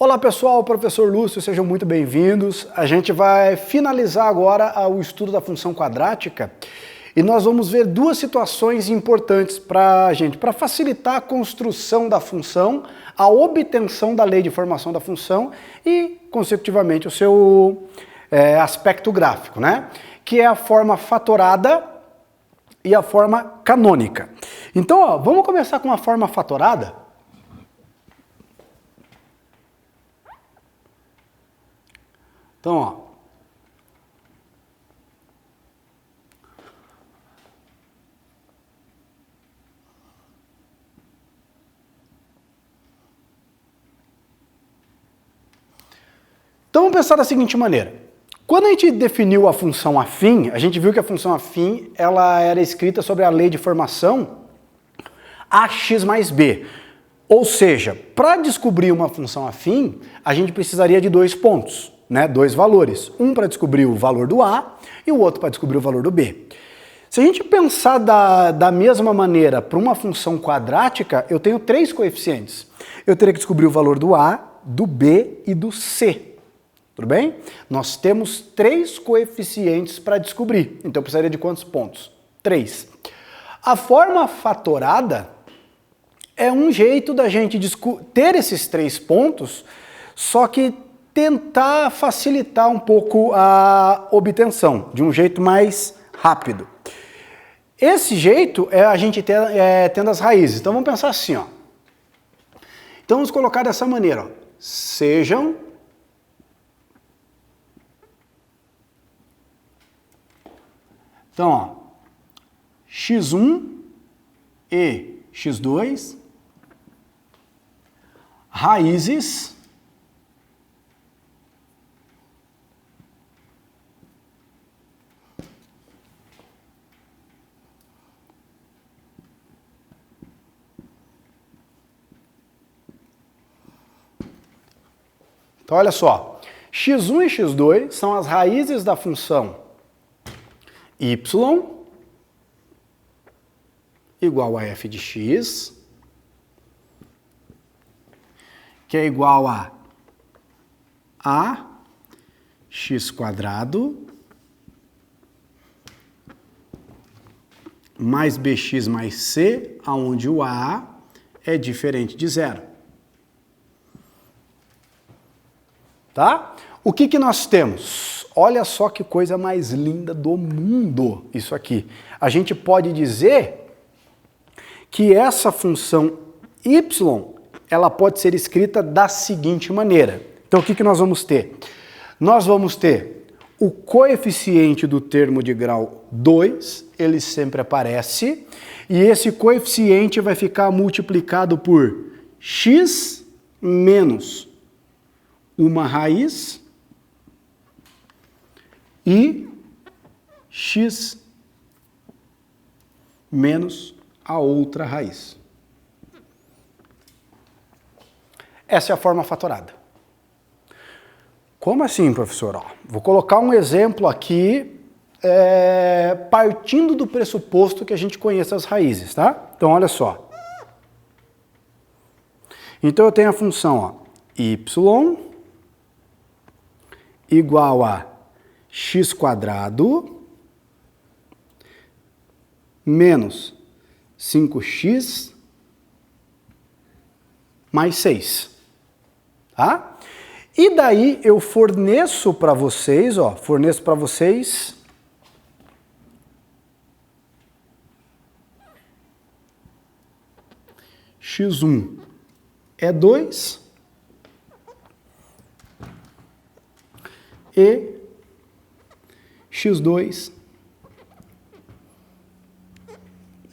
Olá pessoal, professor Lúcio, sejam muito bem-vindos. A gente vai finalizar agora o estudo da função quadrática e nós vamos ver duas situações importantes para a gente, para facilitar a construção da função, a obtenção da lei de formação da função e, consecutivamente, o seu aspecto gráfico, né? Que é a forma fatorada e a forma canônica. Então, ó, vamos começar com a forma fatorada. Então, ó, então vamos pensar da seguinte maneira. Quando a gente definiu a função afim, a gente viu que a função afim ela era escrita sobre a lei de formação ax mais b. Ou seja, para descobrir uma função afim, a gente precisaria de dois pontos. Né, dois valores, um para descobrir o valor do A e o outro para descobrir o valor do B. Se a gente pensar da mesma maneira para uma função quadrática, eu tenho três coeficientes. Eu teria que descobrir o valor do A, do B e do C. Tudo bem? Nós temos três coeficientes para descobrir. Então eu precisaria de quantos pontos? 3. A forma fatorada é um jeito da gente ter esses 3 pontos, só que tentar facilitar um pouco a obtenção, de um jeito mais rápido. Esse jeito é a gente tendo as raízes. Então vamos pensar assim, ó. Então vamos colocar dessa maneira, ó. Sejam então, ó, x1 e x2 raízes então, olha só, x1 e x2 são as raízes da função y igual a f de x, que é igual a x² mais bx mais c, onde o a é diferente de zero. Tá? O que nós temos? Olha só que coisa mais linda do mundo isso aqui. A gente pode dizer que essa função y, ela pode ser escrita da seguinte maneira. Então o que nós vamos ter? Nós vamos ter o coeficiente do termo de grau 2, ele sempre aparece, e esse coeficiente vai ficar multiplicado por x menos uma raiz e x menos a outra raiz. Essa é a forma fatorada. Como assim, professor? Ó, vou colocar um exemplo aqui, partindo do pressuposto que a gente conheça as raízes, tá? Então, olha só. Então, eu tenho a função ó, y igual a x² menos 5x mais 6. Tá? E daí eu forneço para vocês, ó, x1 é 2 e x2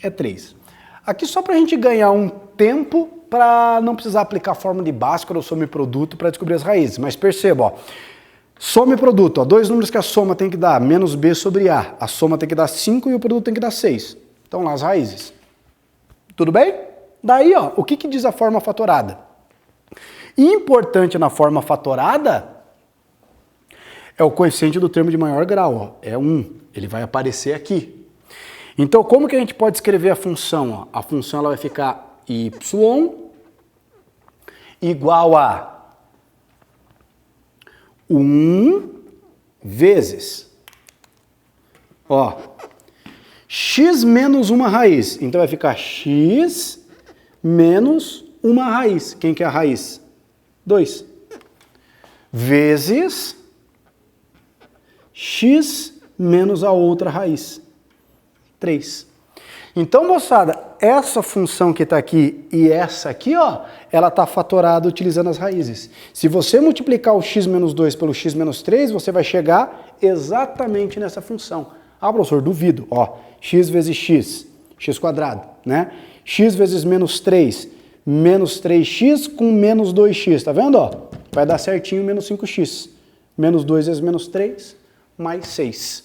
é 3. Aqui só para a gente ganhar um tempo para não precisar aplicar a fórmula de Bhaskara ou soma e produto para descobrir as raízes. Mas perceba, ó, soma e produto, ó, dois números que a soma tem que dar menos b sobre a. A soma tem que dar 5 e o produto tem que dar 6. Então lá as raízes. Tudo bem? Daí, ó, o que diz a forma fatorada? Importante na forma fatorada é o coeficiente do termo de maior grau, ó, é 1. Ele vai aparecer aqui. Então, como que a gente pode escrever a função? Ó? A função ela vai ficar y igual a 1 vezes, ó, x menos uma raiz. Então vai ficar x menos uma raiz. Quem que é a raiz? 2. Vezes x menos a outra raiz. 3. Então, moçada, essa função que está aqui e essa aqui, ó, ela está fatorada utilizando as raízes. Se você multiplicar o x menos 2 pelo x menos 3, você vai chegar exatamente nessa função. Ah, professor, duvido. Ó, x vezes x, x quadrado, né? X vezes menos 3, menos 3x com menos 2x, tá vendo? Ó? Vai dar certinho menos 5x. Menos 2 vezes menos 3, mais 6.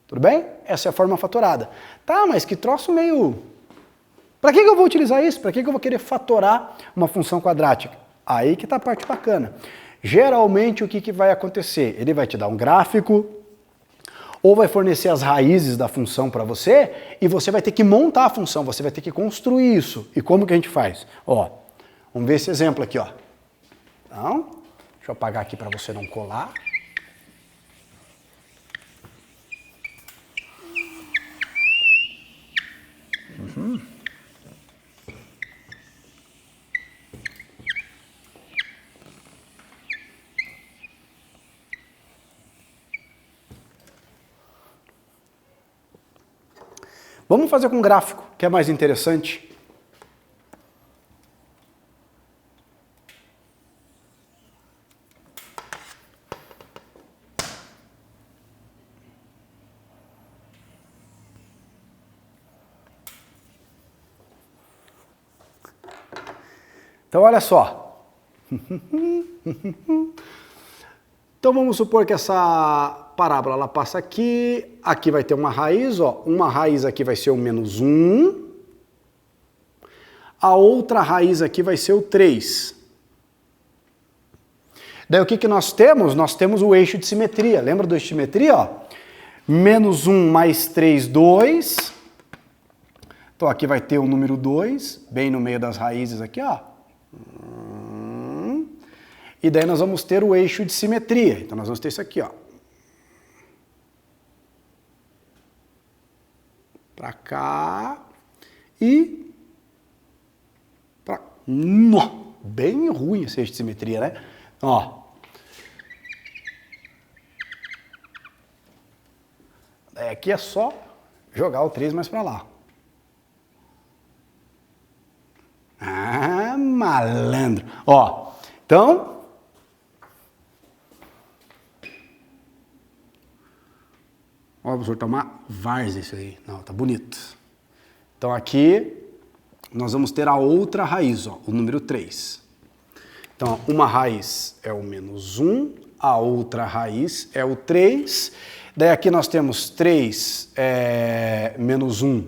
Tudo bem? Essa é a forma fatorada. Tá, mas que troço meio... Para que eu vou utilizar isso? Para que eu vou querer fatorar uma função quadrática? Aí que tá a parte bacana. Geralmente o que vai acontecer? Ele vai te dar um gráfico, ou vai fornecer as raízes da função para você, e você vai ter que montar a função, você vai ter que construir isso. E como que a gente faz? Ó, vamos ver esse exemplo aqui, ó. Então, deixa eu apagar aqui para você não colar. Vamos fazer com gráfico, que é mais interessante. Então, olha só. Então, vamos supor que essa parábola ela passa aqui, aqui vai ter uma raiz, ó. Uma raiz aqui vai ser o menos 1, a outra raiz aqui vai ser o 3. Daí o que nós temos? Nós temos o eixo de simetria. Lembra do eixo de simetria? Ó? Menos 1 mais 3, 2. Então aqui vai ter o número 2, bem no meio das raízes aqui, ó. E daí nós vamos ter o eixo de simetria. Então nós vamos ter isso aqui, ó. Para cá e para... Bem ruim esse eixo de simetria, né? Ó. Aqui é só jogar o 3 mais para lá. Ah, malandro. Ó, então... Ó, professor, tá uma várzea isso aí. Não, tá bonito. Então aqui nós vamos ter a outra raiz, ó, o número 3. Então, uma raiz é o menos 1, a outra raiz é o 3. Daí aqui nós temos 3 menos 1,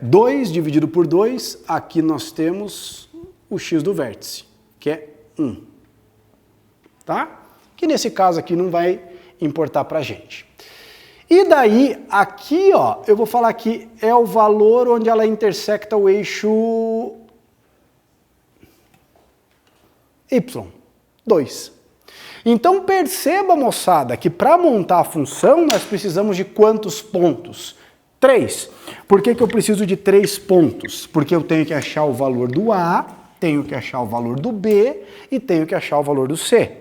2 dividido por 2. Aqui nós temos o x do vértice, que é 1. Tá? Que nesse caso aqui não vai importar pra gente. E daí, aqui, ó, eu vou falar que é o valor onde ela intersecta o eixo y, 2. Então, perceba, moçada, que para montar a função, nós precisamos de quantos pontos? 3. Por que eu preciso de 3 pontos? Porque eu tenho que achar o valor do A, tenho que achar o valor do B e tenho que achar o valor do C.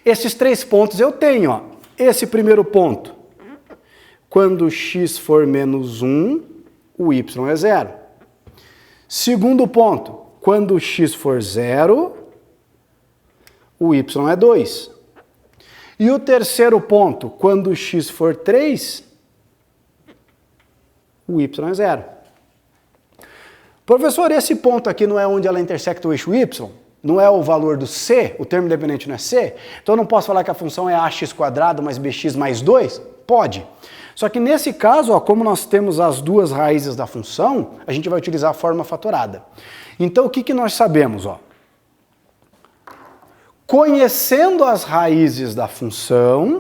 Esses 3 pontos eu tenho, ó. Esse primeiro ponto. Quando x for menos 1, o y é 0. Segundo ponto, quando x for 0, o y é 2. E o terceiro ponto, quando x for 3, o y é 0. Professor, esse ponto aqui não é onde ela intersecta o eixo y? Não é o valor do c? O termo independente não é c? Então eu não posso falar que a função é ax² mais bx mais 2? Pode. Só que nesse caso, ó, como nós temos as duas raízes da função, a gente vai utilizar a forma fatorada. Então o que nós sabemos? Ó? Conhecendo as raízes da função,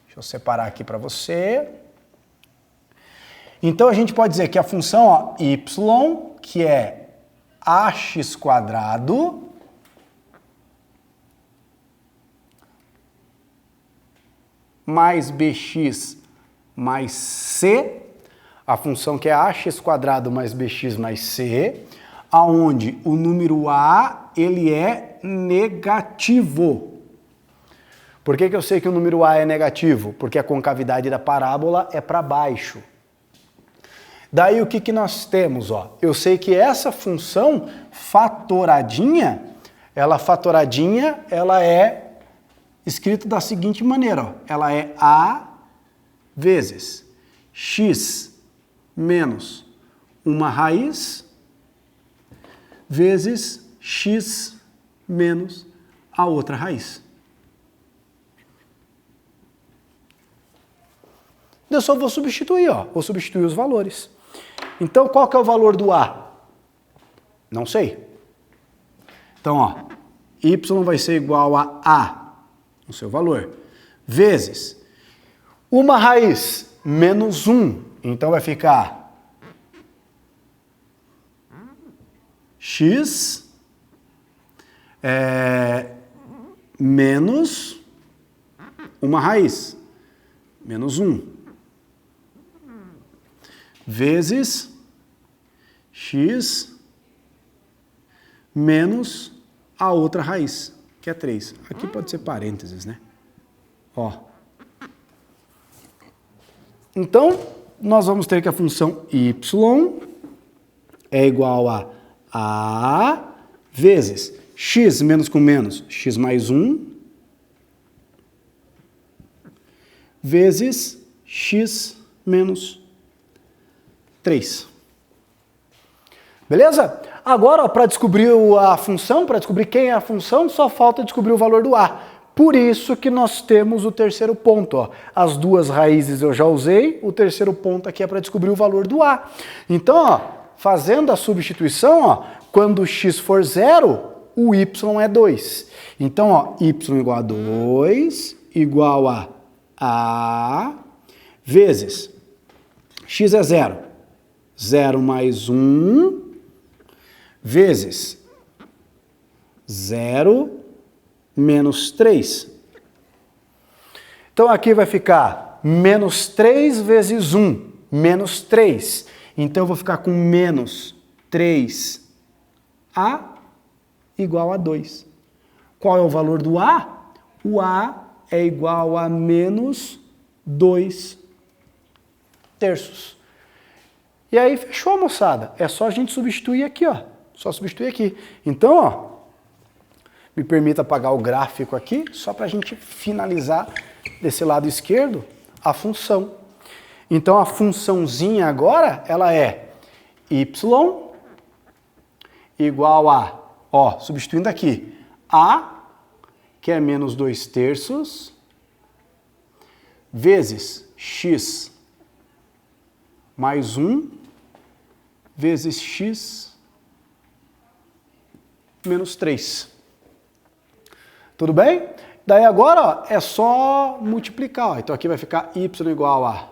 deixa eu separar aqui para você. Então a gente pode dizer que a função ó, y, que é ax², mais bx mais c, a função que é ax quadrado mais bx mais c, aonde o número a ele é negativo. Por que eu sei que o número a é negativo? Porque a concavidade da parábola é para baixo. Daí o que nós temos? Ó? Eu sei que essa função fatoradinha, ela é escrita da seguinte maneira. Ó. Ela é a vezes x menos uma raiz vezes x menos a outra raiz. Eu só vou substituir, ó. Vou substituir os valores. Então, qual que é o valor do a? Não sei. Então, ó, y vai ser igual a, o seu valor, vezes uma raiz menos 1. Então, vai ficar x menos uma raiz, menos 1. Vezes x menos a outra raiz, que é 3. Aqui pode ser parênteses, né? Ó. Então, nós vamos ter que a função y é igual a vezes x menos com menos, x mais 1, vezes x menos 3. Beleza? Agora, para descobrir a função, para descobrir quem é a função, só falta descobrir o valor do a. Por isso que nós temos o terceiro ponto. Ó. As duas raízes eu já usei, o terceiro ponto aqui é para descobrir o valor do a. Então, ó, fazendo a substituição, ó, quando x for 0, o y é 2. Então, ó, y igual a 2, igual a vezes x é 0. 0 mais 1, vezes 0 menos 3. Então, aqui vai ficar menos 3 vezes 1, menos 3. Então, eu vou ficar com menos 3a igual a 2. Qual é o valor do a? O a é igual a menos 2 terços. E aí, fechou, moçada. É só a gente substituir aqui, ó. Só substituir aqui. Então, ó, me permita apagar o gráfico aqui, só para a gente finalizar desse lado esquerdo a função. Então, a funçãozinha agora, ela é y igual a, ó, substituindo aqui, a, que é menos 2 terços, vezes x mais 1, vezes x menos 3. Tudo bem? Daí agora, ó, é só multiplicar. Ó. Então aqui vai ficar y igual a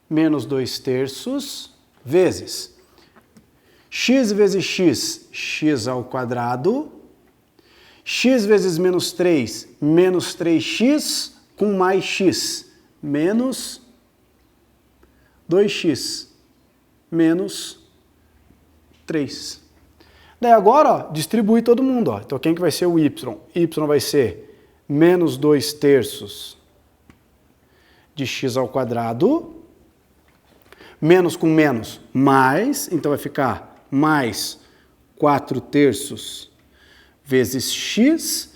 menos 2 terços, vezes x vezes x, x ao quadrado, x vezes menos 3, menos 3x com mais x, menos 2x, menos 3. Daí agora, ó, distribui todo mundo. Ó. Então, quem que vai ser o y? Y vai ser menos 2 terços de x ao quadrado, menos com menos, mais, então vai ficar mais 4 terços vezes x,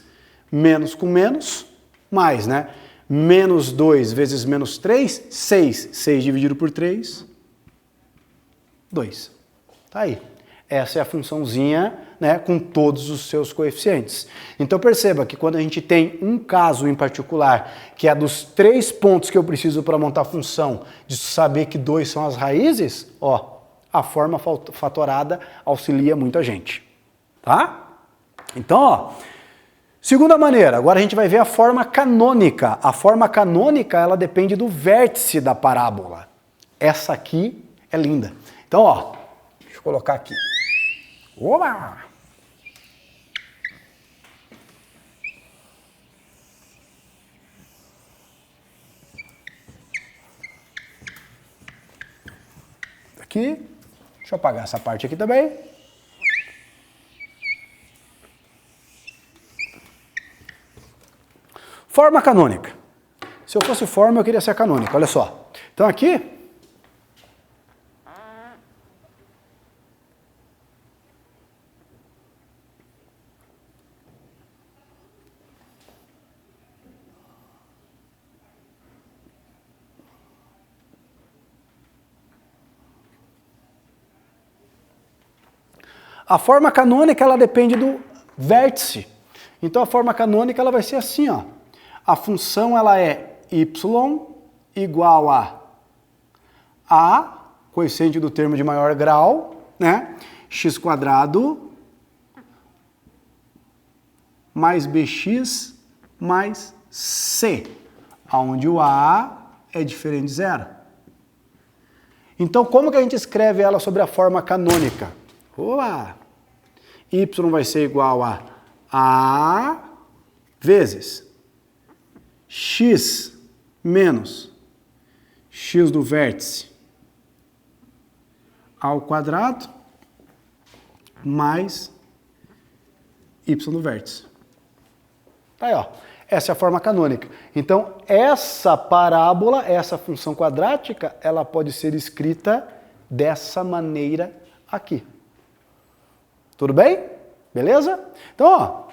menos com menos, mais, né? Menos 2 vezes menos 3, 6. 6 dividido por 3, 2. Tá aí. Essa é a funçãozinha, né, com todos os seus coeficientes. Então perceba que quando a gente tem um caso em particular, que é dos 3 pontos que eu preciso para montar a função, de saber que 2 são as raízes, ó, a forma fatorada auxilia muito a gente. Tá? Então, ó, segunda maneira, agora a gente vai ver a forma canônica. A forma canônica, ela depende do vértice da parábola. Essa aqui é linda. Então, ó, deixa eu colocar aqui. Oba! aqui. Deixa eu apagar essa parte aqui também. Forma canônica. Se eu fosse forma, eu queria ser canônica, olha só. Então aqui, a forma canônica, ela depende do vértice. Então a forma canônica, ela vai ser assim, ó. A função, ela é y igual a, coeficiente do termo de maior grau, né? X quadrado mais bx mais c, onde o a é diferente de zero. Então, como que a gente escreve ela sobre a forma canônica? Olá! Y vai ser igual a vezes x menos x do vértice ao quadrado mais y do vértice. Tá aí, ó. Essa é a forma canônica. Então, essa parábola, essa função quadrática, ela pode ser escrita dessa maneira aqui. Tudo bem? Beleza? Então, ó,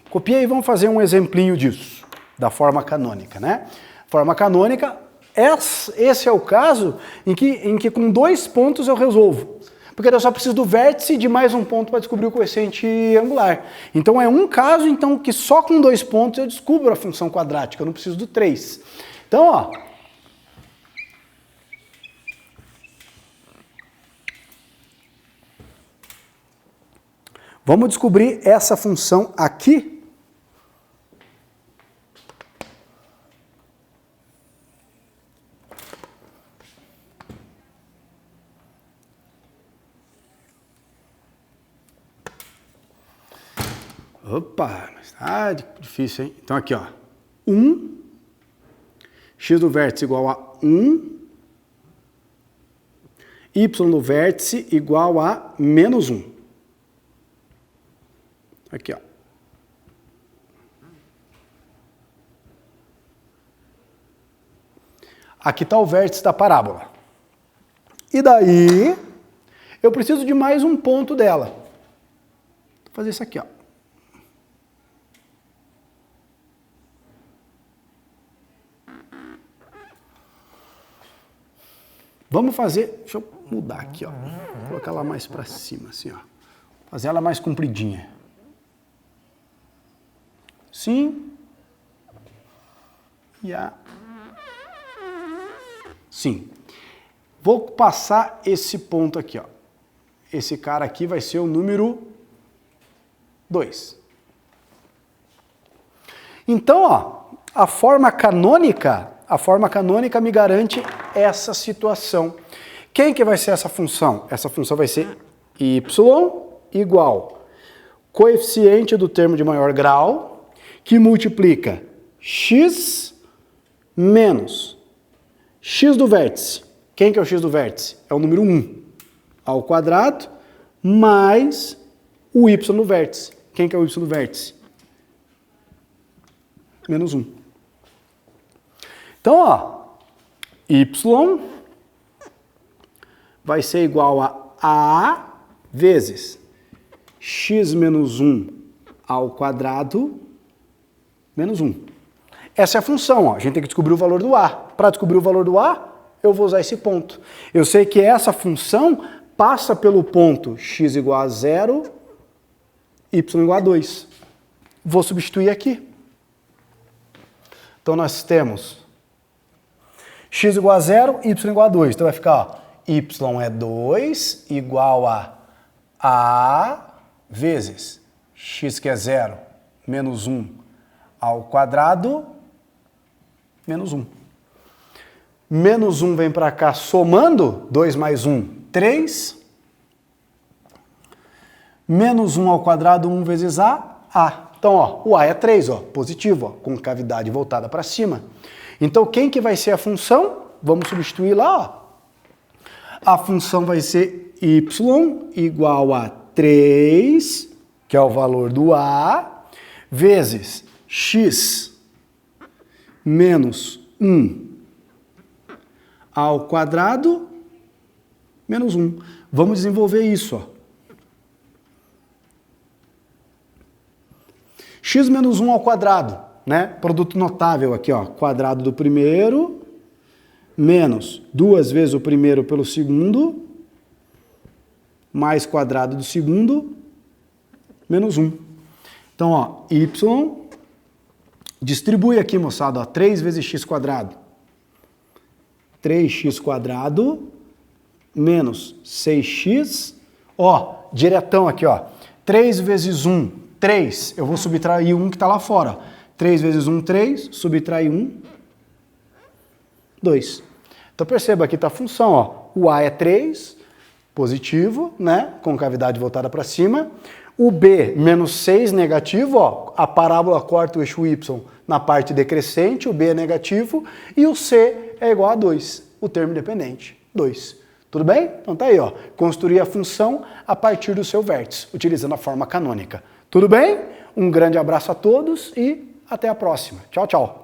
copia e vamos fazer um exemplinho disso, da forma canônica, né? Forma canônica, esse é o caso em que com 2 pontos eu resolvo. Porque eu só preciso do vértice de mais um ponto para descobrir o coeficiente angular. Então é um caso então, que só com 2 pontos eu descubro a função quadrática, eu não preciso do 3. Então, ó, vamos descobrir essa função aqui. Opa, mas tá difícil, hein? Então aqui, ó, 1, x do vértice igual a 1, y do vértice igual a menos 1. Aqui, ó. Aqui está o vértice da parábola. E daí, eu preciso de mais um ponto dela. Vou fazer isso aqui, ó. Vamos fazer, deixa eu mudar aqui, ó. Vou colocar ela mais para cima, assim, ó. Fazer ela mais compridinha. Sim. E a... Sim. Vou passar esse ponto aqui, ó. Esse cara aqui vai ser o número 2. Então, ó, a forma canônica me garante essa situação. Quem que vai ser essa função? Essa função vai ser y igual coeficiente do termo de maior grau, que multiplica x menos x do vértice. Quem que é o x do vértice? É o número 1 ao quadrado mais o y do vértice. Quem que é o y do vértice? Menos 1. Então, ó, y vai ser igual a vezes x menos 1 ao quadrado menos 1. Essa é a função, ó. A gente tem que descobrir o valor do a. Para descobrir o valor do a, eu vou usar esse ponto. Eu sei que essa função passa pelo ponto x igual a 0, y igual a 2. Vou substituir aqui. Então, nós temos x igual a 0, y igual a 2. Então vai ficar, ó, y é 2 igual a vezes x que é 0 menos 1 ao quadrado menos 1. Menos 1 vem para cá somando, 2 mais 1, 3. Menos 1 ao quadrado, 1 vezes a. Então, ó, o a é 3, ó, positivo, ó, com cavidade voltada para cima. Então, quem que vai ser a função? Vamos substituir lá, ó. a função vai ser y igual a 3, que é o valor do A, vezes x menos 1 ao quadrado menos 1. Vamos desenvolver isso, ó. X menos 1 ao quadrado, né? Produto notável aqui, ó. Quadrado do primeiro, menos 2 vezes o primeiro pelo segundo, mais quadrado do segundo, menos 1. Então, ó, y, distribui aqui, moçada, ó, 3 vezes x quadrado. 3x quadrado, menos 6x, ó, diretão aqui, ó. 3 vezes 1, 3, eu vou subtrair 1 que está lá fora. 3 vezes 1, 3, subtrair 1, 2. Então perceba aqui está a função, ó. O A é 3, positivo, né? Com cavidade voltada para cima. O B, menos 6, negativo, ó. A parábola corta o eixo Y na parte decrescente, o B é negativo. E o C é igual a 2, o termo independente, 2. Tudo bem? Então tá aí, ó. Construir a função a partir do seu vértice, utilizando a forma canônica. Tudo bem? Um grande abraço a todos e até a próxima. Tchau, tchau.